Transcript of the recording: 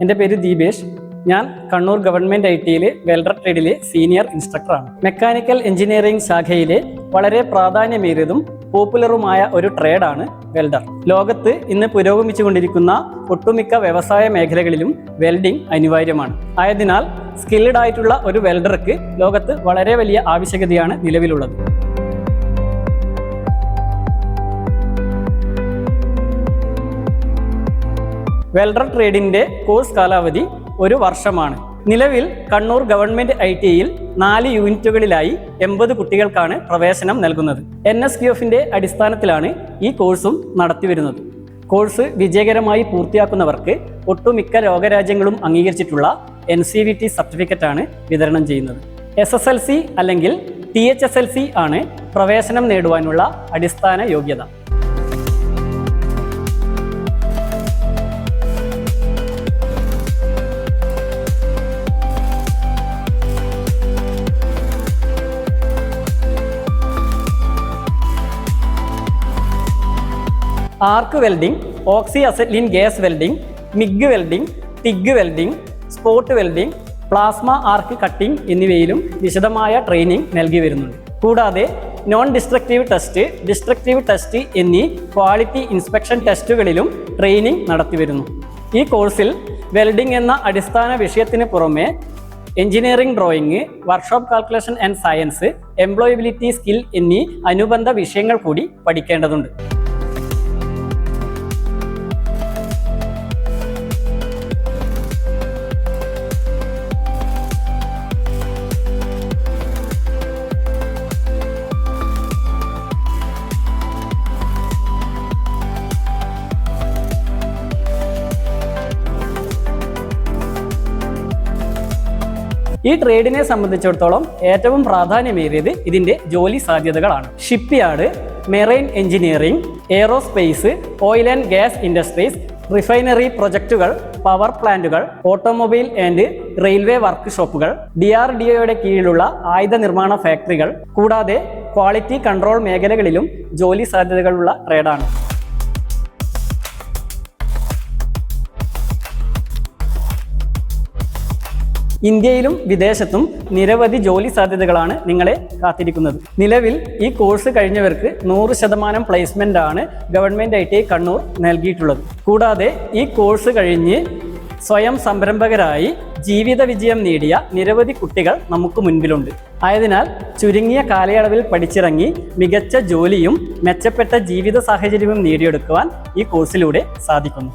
എൻ്റെ പേര് ദീപേഷ്. ഞാൻ കണ്ണൂർ ഗവൺമെൻറ് IT വെൽഡർ ട്രേഡിലെ സീനിയർ ഇൻസ്ട്രക്ടറാണ്. മെക്കാനിക്കൽ എഞ്ചിനീയറിംഗ് ശാഖയിലെ വളരെ പ്രാധാന്യമേറിയതും പോപ്പുലറുമായ ഒരു ട്രേഡാണ് വെൽഡർ. ലോകത്ത് ഇന്ന് പുരോഗമിച്ചുകൊണ്ടിരിക്കുന്ന ഒട്ടുമിക്ക വ്യവസായ മേഖലകളിലും വെൽഡിംഗ് അനിവാര്യമാണ്. ആയതിനാൽ സ്കിൽഡ് ആയിട്ടുള്ള ഒരു വെൽഡർക്ക് ലോകത്ത് വളരെ വലിയ ആവശ്യകതയാണ് നിലവിലുള്ളത്. വെൽഡർ ട്രേഡിൻ്റെ കോഴ്സ് കാലാവധി 1 വർഷമാണ്. നിലവിൽ കണ്ണൂർ ഗവൺമെൻറ് IT 4 യൂണിറ്റുകളിലായി 80 കുട്ടികൾക്കാണ് പ്രവേശനം നൽകുന്നത്. NSQF-ന്റെ അടിസ്ഥാനത്തിലാണ് ഈ കോഴ്സും നടത്തിവരുന്നത്. കോഴ്സ് വിജയകരമായി പൂർത്തിയാക്കുന്നവർക്ക് ഒട്ടുമിക്ക ലോകരാജ്യങ്ങളും അംഗീകരിച്ചിട്ടുള്ള NCVT സർട്ടിഫിക്കറ്റാണ് വിതരണം ചെയ്യുന്നത്. SSLC അല്ലെങ്കിൽ THSLC ആണ് പ്രവേശനം നേടുവാനുള്ള അടിസ്ഥാന യോഗ്യത. Arc welding, oxy acetylene gas welding, MIG welding, TIG welding, spot welding, plasma arc cutting എന്നിവയിലും വിശദമായ ട്രെയിനിങ് നൽകി വരുന്നുണ്ട്. കൂടാതെ non destructive test, destructive test എന്നീ ക്വാളിറ്റി ഇൻസ്പെക്ഷൻ ടെസ്റ്റുകളിലും ട്രെയിനിങ് നടത്തിവരുന്നു. ഈ കോഴ്സിൽ വെൽഡിംഗ് എന്ന അടിസ്ഥാന വിഷയത്തിന് പുറമെ engineering drawing, workshop calculation and science, employability skill എന്നീ അനുബന്ധ വിഷയങ്ങൾ കൂടി പഠിക്കേണ്ടതുണ്ട്. ഈ ട്രേഡിനെ സംബന്ധിച്ചിടത്തോളം ഏറ്റവും പ്രാധാന്യമേറിയത് ഇതിൻ്റെ ജോലി സാധ്യതകളാണ്. Shipyard, marine engineering, aerospace, oil and gas industries, refinery പ്രൊജക്റ്റുകൾ, പവർ പ്ലാന്റുകൾ, ഓട്ടോമൊബൈൽ ആൻഡ് റെയിൽവേ വർക്ക്ഷോപ്പുകൾ, DRDOയുടെ കീഴിലുള്ള ആയുധ നിർമ്മാണ ഫാക്ടറികൾ, കൂടാതെ ക്വാളിറ്റി കൺട്രോൾ മേഖലകളിലും ജോലി സാധ്യതകളുള്ള ട്രേഡാണ്. ഇന്ത്യയിലും വിദേശത്തും നിരവധി ജോലി സാധ്യതകളാണ് നിങ്ങളെ കാത്തിരിക്കുന്നത്. നിലവിൽ ഈ കോഴ്സ് കഴിഞ്ഞവർക്ക് 100% പ്ലേസ്മെന്റ് ആണ് ഗവൺമെൻറ് IT കണ്ണൂർ നൽകിയിട്ടുള്ളത്. കൂടാതെ ഈ കോഴ്സ് കഴിഞ്ഞ് സ്വയം സംരംഭകരായി ജീവിത വിജയം നേടിയ നിരവധി കുട്ടികൾ നമുക്ക് മുൻപിലുണ്ട്. ആയതിനാൽ ചുരുങ്ങിയ കാലയളവിൽ പഠിച്ചിറങ്ങി മികച്ച ജോലിയും മെച്ചപ്പെട്ട ജീവിത സാഹചര്യവും നേടിയെടുക്കുവാൻ ഈ കോഴ്സിലൂടെ സാധിക്കുന്നു.